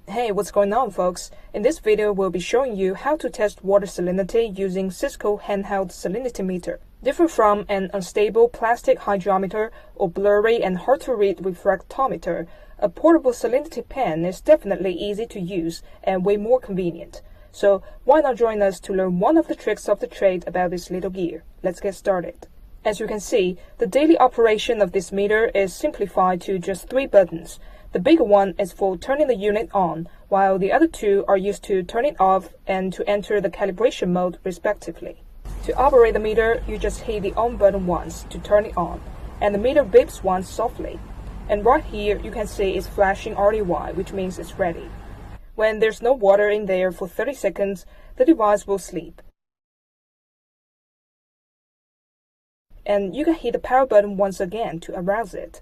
Hey, what's going on, folks? In this video, we'll be showing you how to test water salinity using Cisco handheld salinity meter. Different from an unstable plastic hydrometer or blurry and hard-to-read refractometer, a portable salinity pen is definitely easy to use and way more convenient. So why not join us to learn one of the tricks of the trade about this little gear? Let's get started. As you can see, the daily operation of this meter is simplified to just 3 buttons. The bigger one is for turning the unit on, while the other 2 are used to turn it off and to enter the calibration mode respectively. To operate the meter, you just hit the on button once to turn it on, and the meter beeps once softly. And right here you can see it's flashing RDY, which means it's ready. When there's no water in there for 30 seconds, the device will sleep. And you can hit the power button once again to arouse it.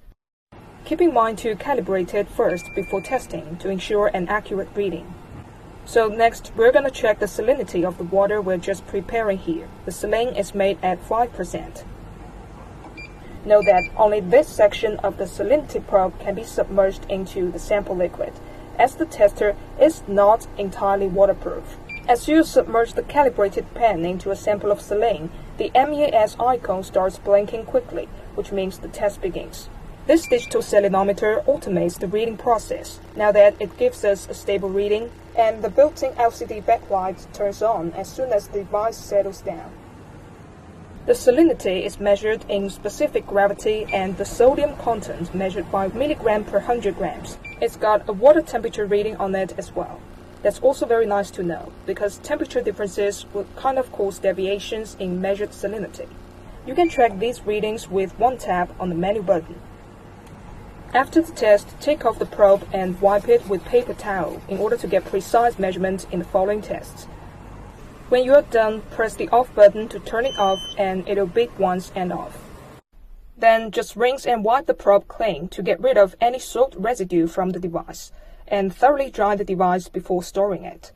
Keep in mind to calibrate it first before testing to ensure an accurate reading. So next, we're going to check the salinity of the water we're just preparing here. The saline is made at 5%. Note that only this section of the salinity probe can be submerged into the sample liquid, as the tester is not entirely waterproof. As you submerge the calibrated pen into a sample of saline, the MEAS icon starts blinking quickly, which means the test begins. This digital salinometer automates the reading process, now that it gives us a stable reading, and the built-in LCD backlight turns on as soon as the device settles down. The salinity is measured in specific gravity and the sodium content measured by milligram per 100 grams. It's got a water temperature reading on it as well. That's also very nice to know, because temperature differences would kind of cause deviations in measured salinity. You can track these readings with one tap on the menu button. After the test, take off the probe and wipe it with paper towel in order to get precise measurements in the following tests. When you are done, press the off button to turn it off and it'll beep once and off. Then just rinse and wipe the probe clean to get rid of any salt residue from the device, and thoroughly dry the device before storing it.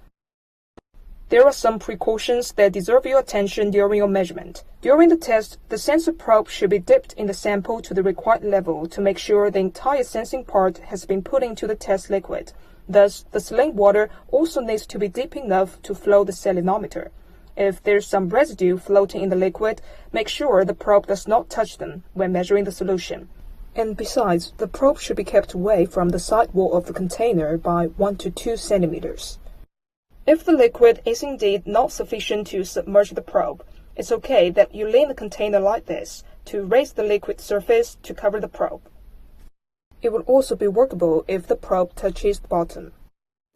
There are some precautions that deserve your attention during your measurement. During the test, the sensor probe should be dipped in the sample to the required level to make sure the entire sensing part has been put into the test liquid. Thus, the saline water also needs to be deep enough to flow the salinometer. If there's some residue floating in the liquid, make sure the probe does not touch them when measuring the solution. And besides, the probe should be kept away from the side wall of the container by 1 to 2 centimeters. If the liquid is indeed not sufficient to submerge the probe, it's okay that you lean the container like this to raise the liquid surface to cover the probe. It would also be workable if the probe touches the bottom.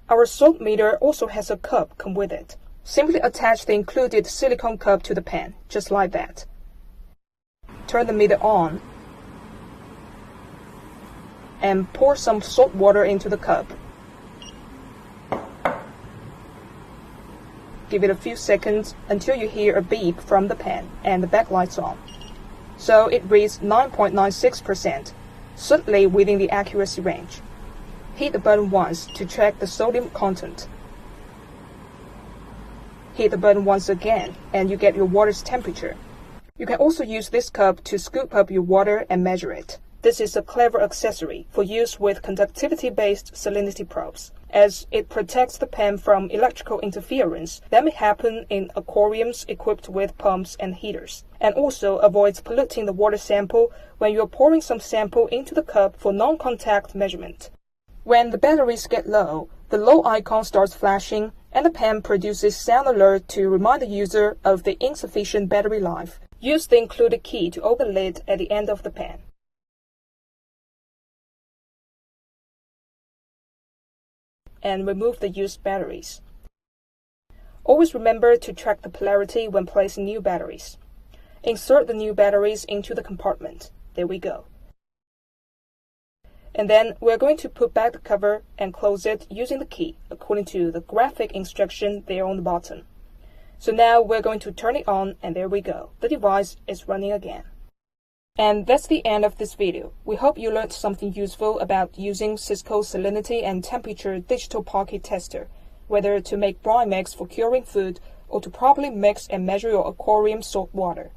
Our salt meter also has a cup come with it. Simply attach the included silicone cup to the pen, just like that. Turn the meter on and pour some salt water into the cup. Give it a few seconds until you hear a beep from the pen and the backlight's on. So it reads 9.96%, certainly within the accuracy range. Hit the button once to check the sodium content. Hit the button once again and you get your water's temperature. You can also use this cup to scoop up your water and measure it. This is a clever accessory for use with conductivity-based salinity probes, as it protects the pen from electrical interference that may happen in aquariums equipped with pumps and heaters, and also avoids polluting the water sample when you are pouring some sample into the cup for non-contact measurement. When the batteries get low, the low icon starts flashing and the pen produces sound alert to remind the user of the insufficient battery life. Use the included key to open the lid at the end of the pen. And remove the used batteries. Always remember to track the polarity when placing new batteries. Insert the new batteries into the compartment. There we go. And then we're going to put back the cover and close it using the key, according to the graphic instruction there on the bottom. So now we're going to turn it on, and there we go. The device is running again. And that's the end of this video. We hope you learned something useful about using Cisco salinity and temperature digital pocket tester, whether to make brine mix for curing food or to properly mix and measure your aquarium salt water.